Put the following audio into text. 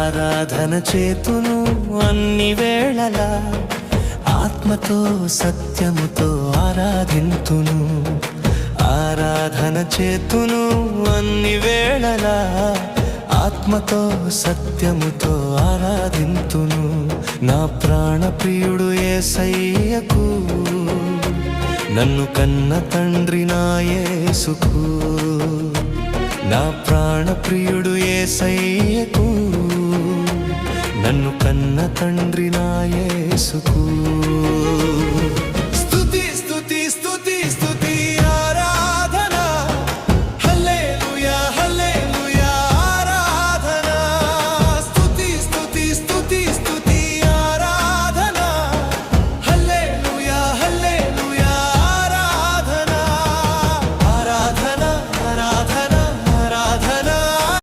ఆరాధన చేతును అన్ని వేళలా, ఆత్మతో సత్యముతో ఆరాధింతును. ఆరాధన చేతును అన్ని వేళలా, ఆత్మతో సత్యముతో ఆరాధింతును. నా ప్రాణ ప్రియుడు యేసయ్యకు, నన్ను కన్న తండ్రి నా యేసుకు. నా ప్రాణ ప్రియుడు యేసయ్యకు, నన్ను కన్న తండ్రి నా యేసుకు.